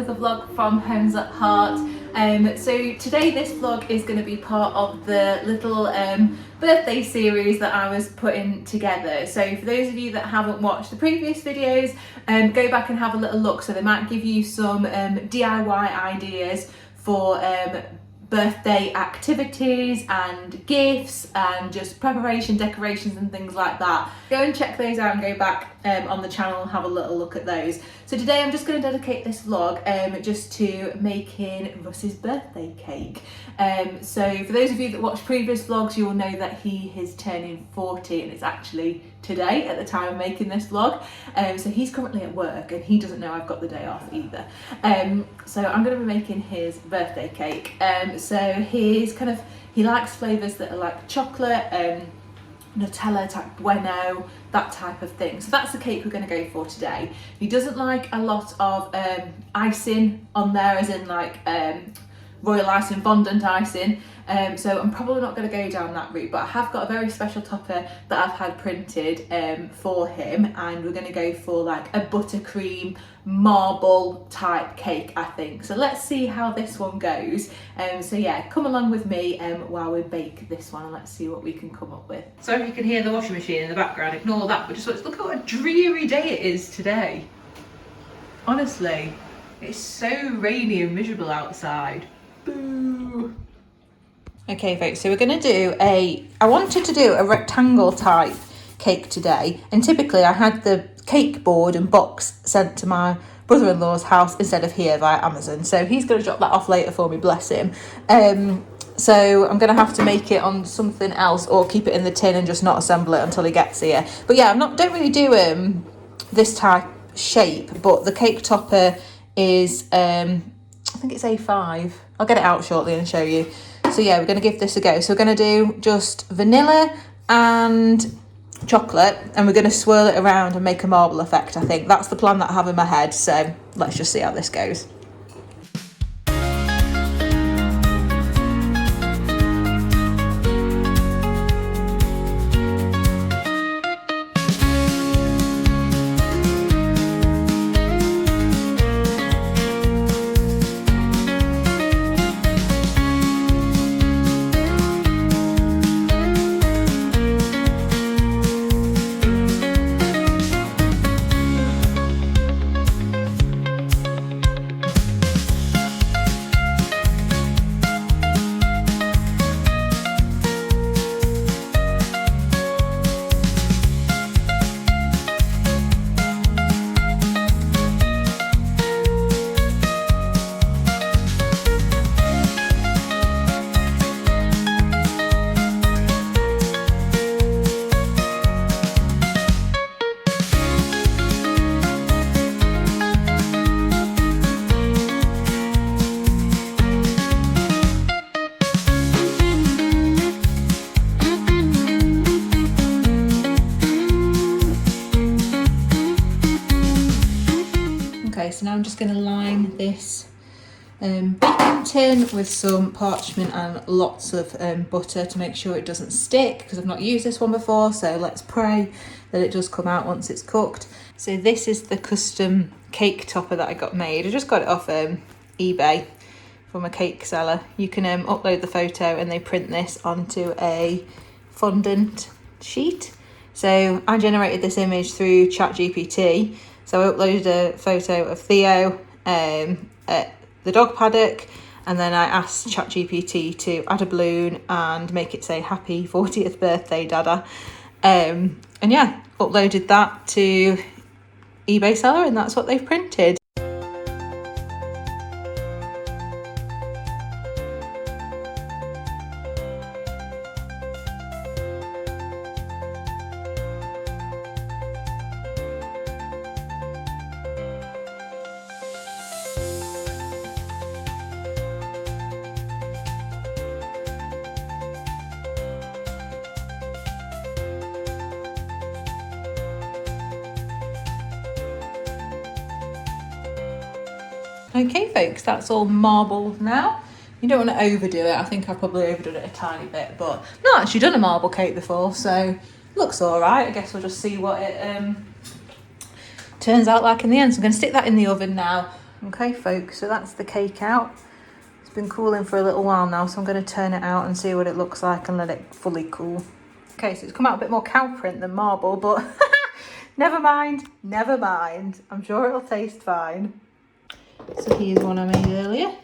another vlog from Homes at Heart. So today this vlog is going to be part of the little birthday series that I was putting together. So for those of you that haven't watched the previous videos, go back and have a little look. So they might give you some DIY ideas for birthday activities and gifts and just preparation, decorations and things like that. Go and check those out and go back on the channel and have a little look at those. So today I'm just going to dedicate this vlog just to making Russ's birthday cake. So for those of you that watched previous vlogs, you will know that he is turning 40 and it's actually today at the time of making this vlog. So he's currently at work and he doesn't know I've got the day off either. So I'm going to be making his birthday cake. So he likes flavours that are like chocolate, Nutella type Bueno, that type of thing. So that's the cake we're going to go for today. He doesn't like a lot of icing on there, as in like royal icing, fondant icing. So I'm probably not going to go down that route, but I have got a very special topper that I've had printed for him, and we're going to go for like a buttercream marble type cake, I think. So let's see how this one goes. So yeah, come along with me while we bake this one and let's see what we can come up with. Sorry if you can hear the washing machine in the background, ignore that, but just look at what a dreary day it is today. Honestly, it's so rainy and miserable outside. Boo. Okay folks, so we're going to do I wanted to do a rectangle type cake today, and typically I had the cake board and box sent to my brother-in-law's house instead of here via Amazon, so he's going to drop that off later for me, bless him. So I'm going to have to make it on something else or keep it in the tin and just not assemble it until he gets here. But yeah, don't really do this type shape, but the cake topper is I think it's A5. I'll get it out shortly and show you. So yeah, we're going to give this a go. So we're going to do just vanilla and chocolate, and we're going to swirl it around and make a marble effect, I think. That's the plan that I have in my head, so let's just see how this goes. Okay, so now I'm just going to line this baking tin with some parchment and lots of butter to make sure it doesn't stick, because I've not used this one before, so let's pray that it does come out once it's cooked. So this is the custom cake topper that I got made. I just got it off eBay from a cake seller. You can upload the photo and they print this onto a fondant sheet. So I generated this image through ChatGPT. So I uploaded a photo of Theo at the dog paddock, and then I asked ChatGPT to add a balloon and make it say happy 40th birthday Dada. And yeah, uploaded that to eBay seller, and that's what they've printed. Okay folks, that's all marbled now. You don't want to overdo it. I think I've probably overdone it a tiny bit, but I've not actually done a marble cake before, so looks all right. I guess we'll just see what it turns out like in the end. So I'm going to stick that in the oven now Okay folks, so that's the cake out. It's been cooling for a little while now, so I'm going to turn it out and see what it looks like and let it fully cool. Okay, so it's come out a bit more cow print than marble, but never mind, never mind. I'm sure it'll taste fine. So here's one I made earlier.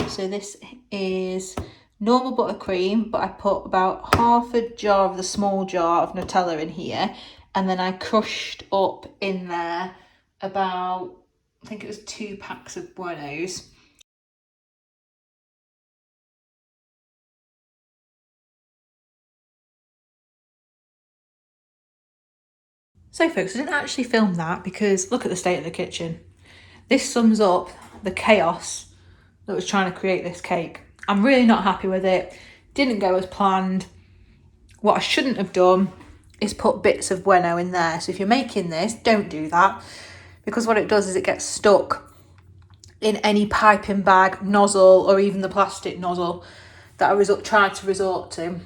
So this is normal buttercream, but I put about half a jar of the small jar of Nutella in here, and then I crushed up in there about, I think it was 2 packs of Buenos. So folks, I didn't actually film that because look at the state of the kitchen. This sums up the chaos that was trying to create this cake. I'm really not happy with it. Didn't go as planned. What I shouldn't have done is put bits of Bueno in there. So if you're making this, don't do that, because what it does is it gets stuck in any piping bag, nozzle, or even the plastic nozzle that I tried to resort to.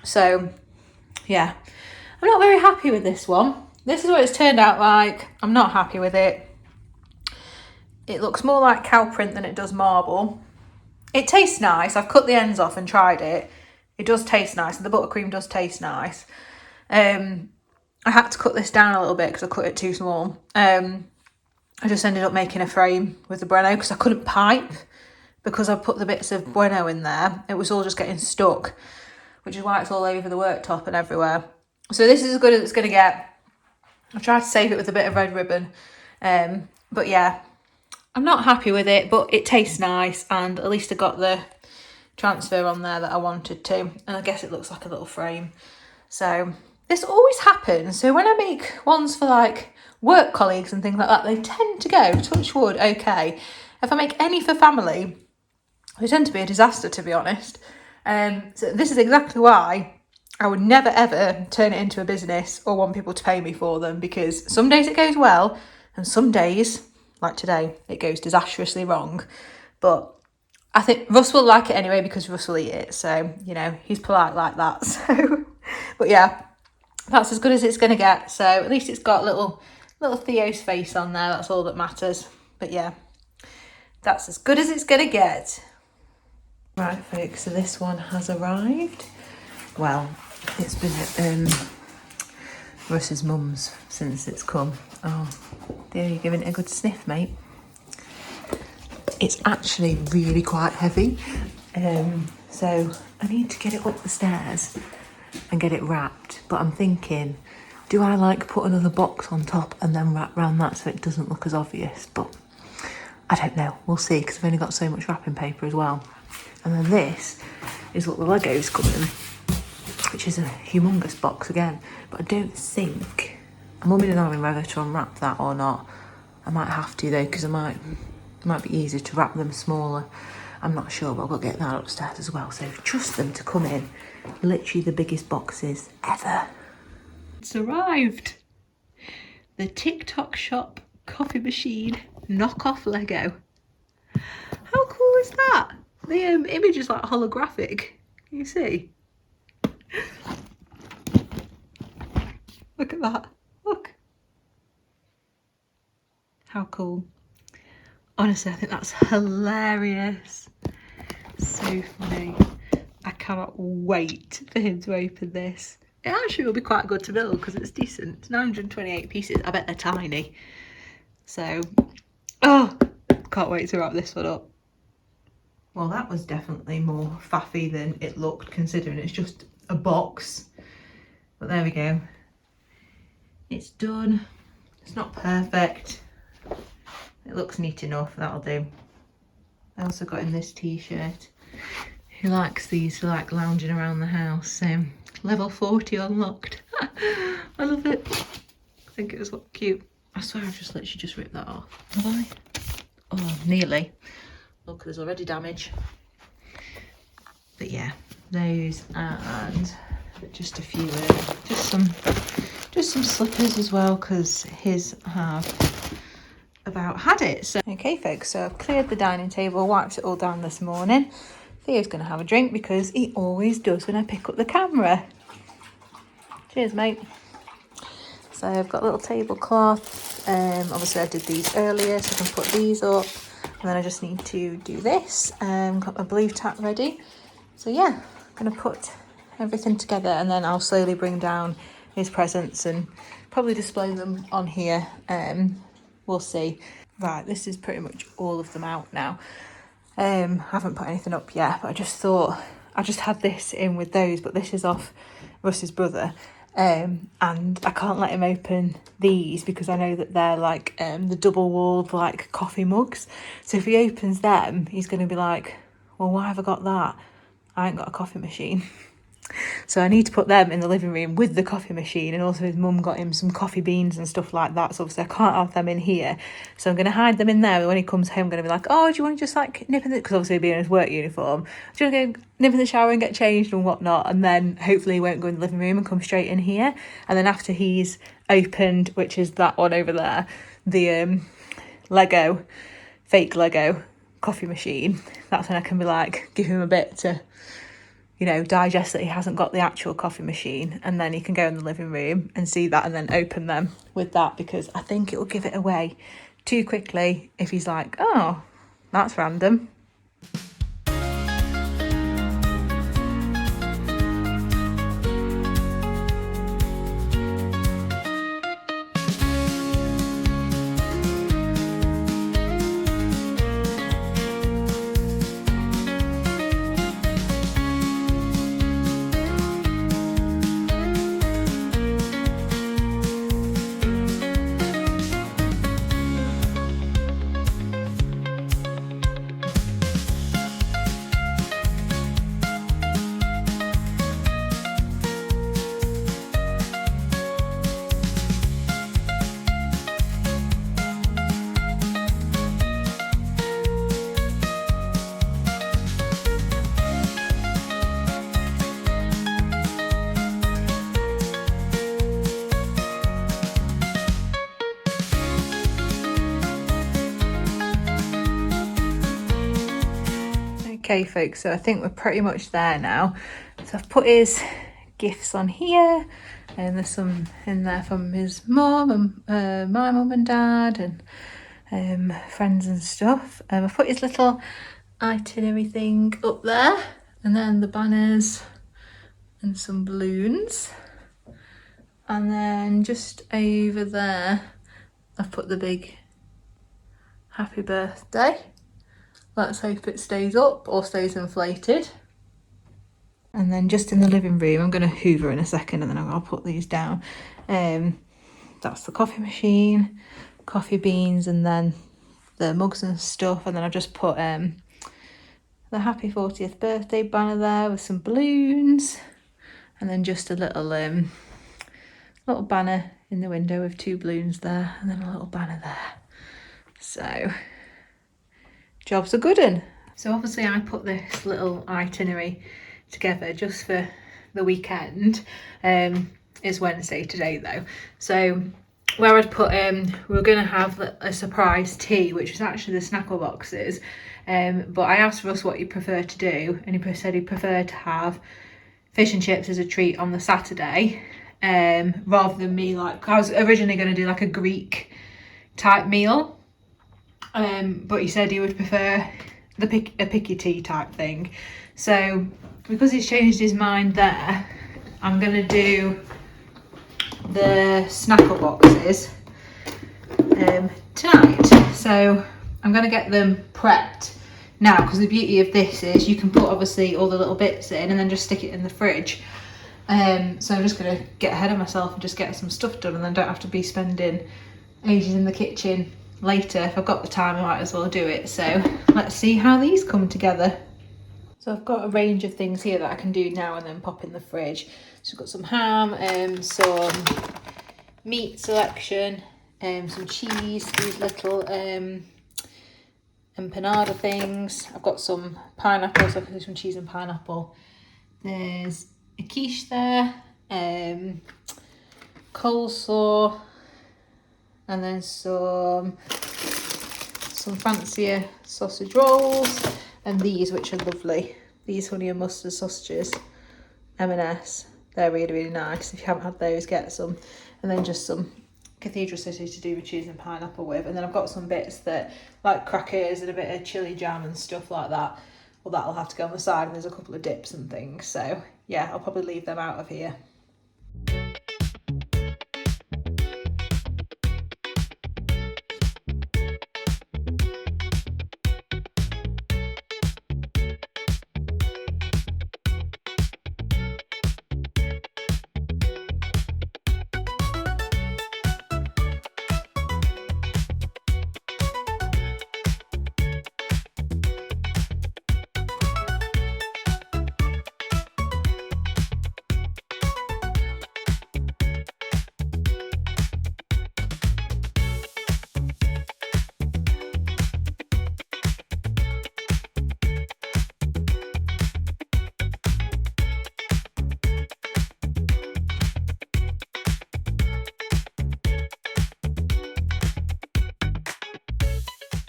So yeah, I'm not very happy with this one. This is what it's turned out like. I'm not happy with it. It looks more like cow print than it does marble. It tastes nice. I've cut the ends off and tried it. It does taste nice, and the buttercream does taste nice. I had to cut this down a little bit because I cut it too small. I just ended up making a frame with the Bueno because I couldn't pipe, because I put the bits of Bueno in there. It was all just getting stuck, which is why it's all over the worktop and everywhere. So this is as good as it's going to get. I tried to save it with a bit of red ribbon. But yeah, I'm not happy with it, but it tastes nice, and at least I got the transfer on there that I wanted to, and I guess it looks like a little frame. So this always happens. So when I make ones for like work colleagues and things like that, they tend to go, touch wood, okay. If I make any for family, they tend to be a disaster, to be honest. So this is exactly why I would never ever turn it into a business or want people to pay me for them, because some days it goes well and some days, like today, it goes disastrously wrong. But I think Russ will like it anyway because Russ will eat it. So, you know, he's polite like that. So, but yeah, that's as good as it's going to get. So at least it's got little Theo's face on there. That's all that matters. But yeah, that's as good as it's going to get. Right, folks, so this one has arrived. Well, it's been at Russ's mum's since it's come. Oh, Theo, you're giving it a good sniff, mate. It's actually really quite heavy. So I need to get it up the stairs and get it wrapped. But I'm thinking, do I like put another box on top and then wrap around that so it doesn't look as obvious? But I don't know. We'll see, because I've only got so much wrapping paper as well. And then this is what the Legos come in, which is a humongous box again. But I don't think, I'm umming and ahhing whether to unwrap that or not. I might have to though, because it might be easier to wrap them smaller. I'm not sure, but I've got to get that upstairs as well. So trust them to come in. Literally the biggest boxes ever. It's arrived. The TikTok shop coffee machine knockoff Lego. How cool is that? The image is like holographic. Can you see? Look at that. Look. How cool. Honestly, I think that's hilarious. So funny. I cannot wait for him to open this. It actually will be quite good to build because it's decent. It's 928 pieces. I bet they're tiny. So, oh, can't wait to wrap this one up. Well, that was definitely more faffy than it looked, considering it's just a box. But there we go. It's done. It's not perfect. It looks neat enough, that'll do. I also got in this t-shirt. Who likes these for like lounging around the house? Level 40 unlocked. I love it. I think it was cute. I swear I've just literally just ripped that off. Have I? Oh, nearly. Look, there's already damage. But yeah, those, and just a few, just some slippers as well, because his have about had it. So okay folks, so I've cleared the dining table, wiped it all down this morning. Theo's going to have a drink because he always does when I pick up the camera. Cheers mate. So I've got a little tablecloth, Obviously I did these earlier, so I can put these up. And then I just need to do this. Got my blue tack ready. So yeah, I'm gonna put everything together and then I'll slowly bring down his presents and probably display them on here. We'll see. Right, this is pretty much all of them out now. I haven't put anything up yet, but I just thought I just had this in with those, but this is off Russ's brother. And I can't let him open these because I know that they're like the double walled like coffee mugs. So if he opens them, he's going to be like, well, why have I got that? I ain't got a coffee machine. So I need to put them in the living room with the coffee machine, and also his mum got him some coffee beans and stuff like that, so obviously I can't have them in here, so I'm going to hide them in there. But when he comes home I'm going to be like, oh, do you want to just like nip in the, because obviously he'll be in his work uniform, do you want to go nip in the shower and get changed and whatnot, and then hopefully he won't go in the living room and come straight in here. And then after he's opened, which is that one over there, the fake Lego coffee machine, that's when I can be like, give him a bit to, you know, digest that he hasn't got the actual coffee machine, and then he can go in the living room and see that and then open them with that, because I think it will give it away too quickly if he's like, oh, that's random. Okay folks, so I think we're pretty much there now. So I've put his gifts on here, and there's some in there from his mum and my mum and dad and friends and stuff. I've put his little itinerary thing up there, and then the banners and some balloons. And then just over there, I've put the big happy birthday. Let's hope it stays up or stays inflated. And then just in the living room, I'm going to hoover in a second and then I'll put these down. That's the coffee machine, coffee beans, and then the mugs and stuff. And then I've just put the happy 40th birthday banner there with some balloons. And then just a little banner in the window with 2 balloons there, and then a little banner there. So job's a good one. So obviously I put this little itinerary together just for the weekend. It's Wednesday today though. So where I'd put we were going to have a surprise tea, which was actually the snackle boxes. But I asked Russ what he preferred to do, and he said he preferred to have fish and chips as a treat on the Saturday, rather than me, like I was originally going to do like a Greek type meal. But he said he would prefer a picky tea type thing. So because he's changed his mind there, I'm going to do the snackle boxes tonight. So I'm going to get them prepped now, because the beauty of this is you can put obviously all the little bits in and then just stick it in the fridge. So I'm just going to get ahead of myself and just get some stuff done, and then don't have to be spending ages in the kitchen later. If I've got the time, I might as well do it. So let's see how these come together. So I've got a range of things here that I can do now and then pop in the fridge. So I've got some ham, some meat selection, some cheese, these little empanada things. I've got some pineapple, so I can do some cheese and pineapple. There's a quiche there, coleslaw, and then some fancier sausage rolls, and these, which are lovely, these honey and mustard sausages, M&S. They're really, really nice. If you haven't had those, get some. And then just some Cathedral City to do my cheese and pineapple with, and then I've got some bits that like crackers and a bit of chili jam and stuff like that. Well, that'll have to go on the side, and there's a couple of dips and things, so yeah, I'll probably leave them out of here.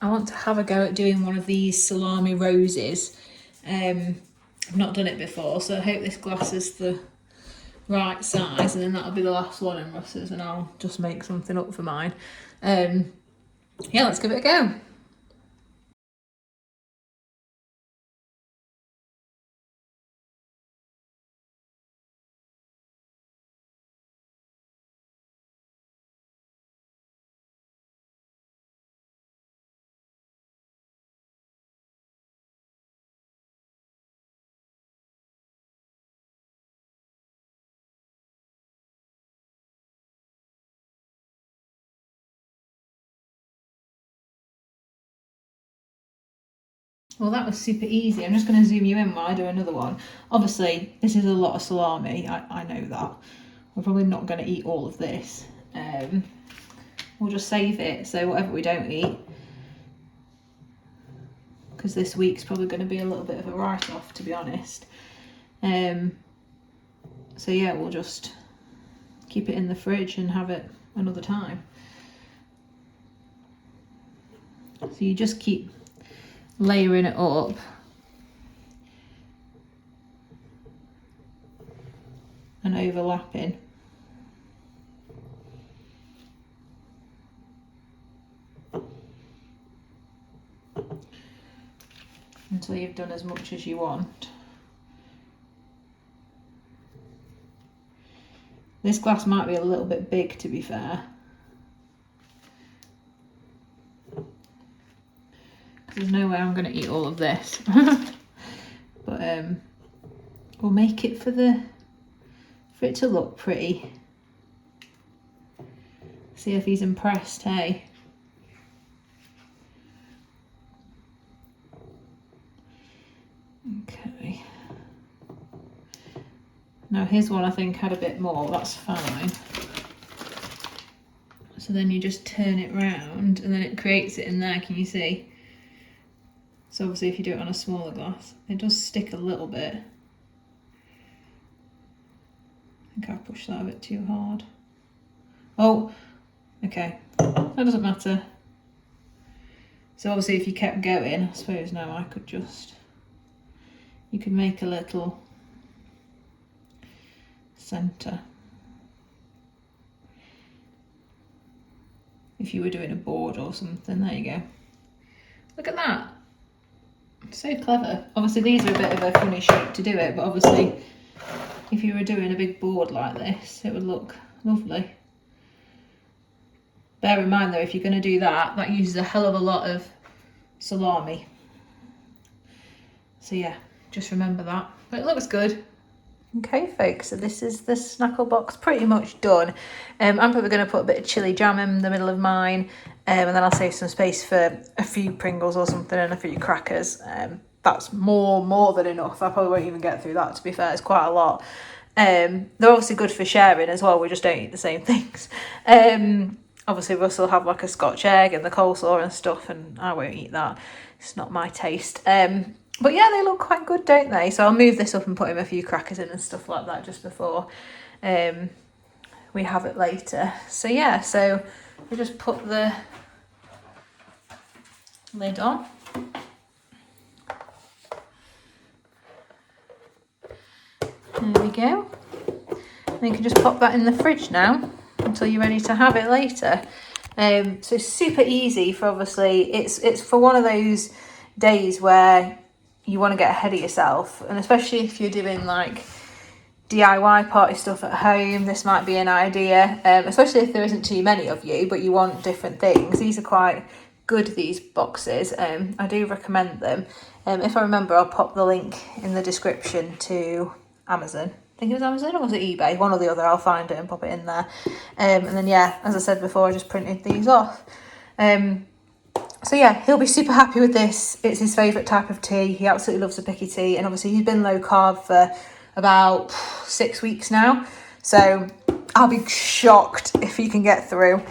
I want to have a go at doing one of these salami roses. I've not done it before, so I hope this glass is the right size, and then that'll be the last one in Russ's, and I'll just make something up for mine. Yeah, let's give it a go. Well, that was super easy. I'm just going to zoom you in while I do another one. Obviously, this is a lot of salami. I know that. We're probably not going to eat all of this. We'll just save it, so whatever we don't eat, because this week's probably going to be a little bit of a write-off, to be honest. So yeah, we'll just keep it in the fridge and have it another time. So you just keep layering it up. And overlapping. Until you've done as much as you want. This glass might be a little bit big, to be fair. There's no way I'm going to eat all of this. But we'll make it for it to look pretty. See if he's impressed, hey? Okay. Now his one I think had a bit more, that's fine. So then you just turn it round and then it creates it in there, can you see? So obviously if you do it on a smaller glass, it does stick a little bit. I think I pushed that a bit too hard. Oh, okay, that doesn't matter. So obviously if you kept going, I suppose now I could just, you could make a little centre. If you were doing a board or something, there you go. Look at that. So clever. Obviously these are a bit of a funny shape to do it, but obviously if you were doing a big board like this, it would look lovely. Bear in mind though, if you're going to do that, that uses a hell of a lot of salami. So yeah, just remember that. But it looks good. Okay folks, so this is the snackle box pretty much done. I'm probably going to put a bit of chili jam in the middle of mine, and then I'll save some space for a few Pringles or something and a few crackers. That's more than enough. I probably won't even get through that, to be fair. It's quite a lot. They're obviously good for sharing as well, we just don't eat the same things. Obviously Russ will have like a Scotch egg and the coleslaw and stuff, and I won't eat that. It's not my taste. But yeah, they look quite good, don't they? So I'll move this up and put him a few crackers in and stuff like that just before we have it later. So yeah, so we just put the lid on. There we go. And you can just pop that in the fridge now. until you're ready to have it later. So super easy for, obviously, it's for one of those days where you want to get ahead of yourself, and especially if you're doing like DIY party stuff at home, this might be an idea, especially if there isn't too many of you but you want different things. These are quite good, these boxes. I do recommend them. If I remember, I'll pop the link in the description to Amazon. I think it was Amazon, or was it eBay? One or the other. I'll find it and pop it in there. And then, yeah, as I said before, I just printed these off. So yeah, he'll be super happy with this. It's his favourite type of tea. He absolutely loves a picky tea, and obviously he's been low carb for about 6 weeks now. So I'll be shocked if he can get through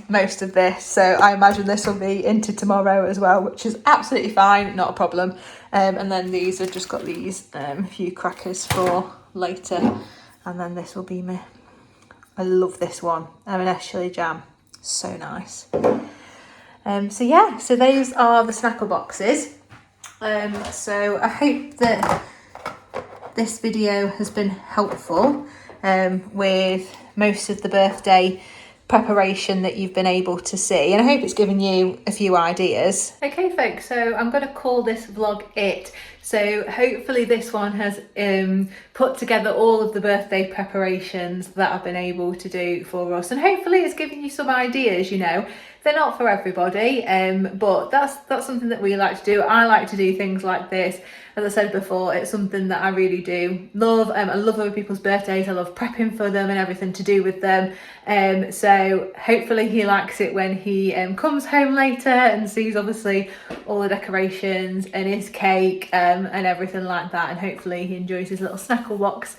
most of this. So I imagine this will be into tomorrow as well, which is absolutely fine, not a problem. And then these have just got these few crackers for later. And then this will be me. I love this one, M&S chili jam, so nice. So yeah, so those are the snackle boxes. So I hope that this video has been helpful with most of the birthday preparation that you've been able to see, and I hope it's given you a few ideas. Okay folks, so I'm going to call this vlog it. So hopefully this one has put together all of the birthday preparations that I've been able to do for us, and hopefully it's given you some ideas. You know, they're not for everybody, but that's something that we like to do. I like to do things like this. As I said before, it's something that I really do love. I love other people's birthdays. I love prepping for them and everything to do with them. So hopefully he likes it when he comes home later and sees obviously all the decorations and his cake and everything like that. And hopefully he enjoys his little snackle box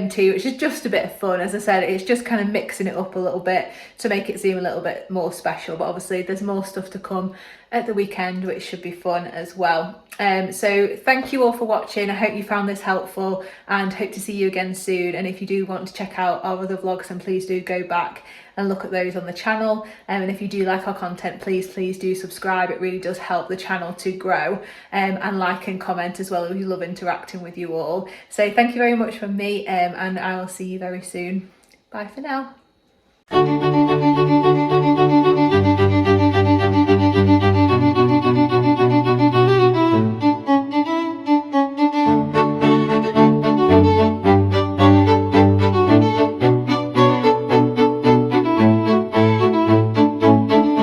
too, which is just a bit of fun. As I said, it's just kind of mixing it up a little bit to make it seem a little bit more special. But obviously there's more stuff to come at the weekend, which should be fun as well. So thank you all for watching. I hope you found this helpful and hope to see you again soon. And if you do want to check out our other vlogs, then please do go back and look at those on the channel. And if you do like our content, please do subscribe. It really does help the channel to grow. And like and comment as well. We love interacting with you all. So thank you very much from me, and I will see you very soon. Bye for now.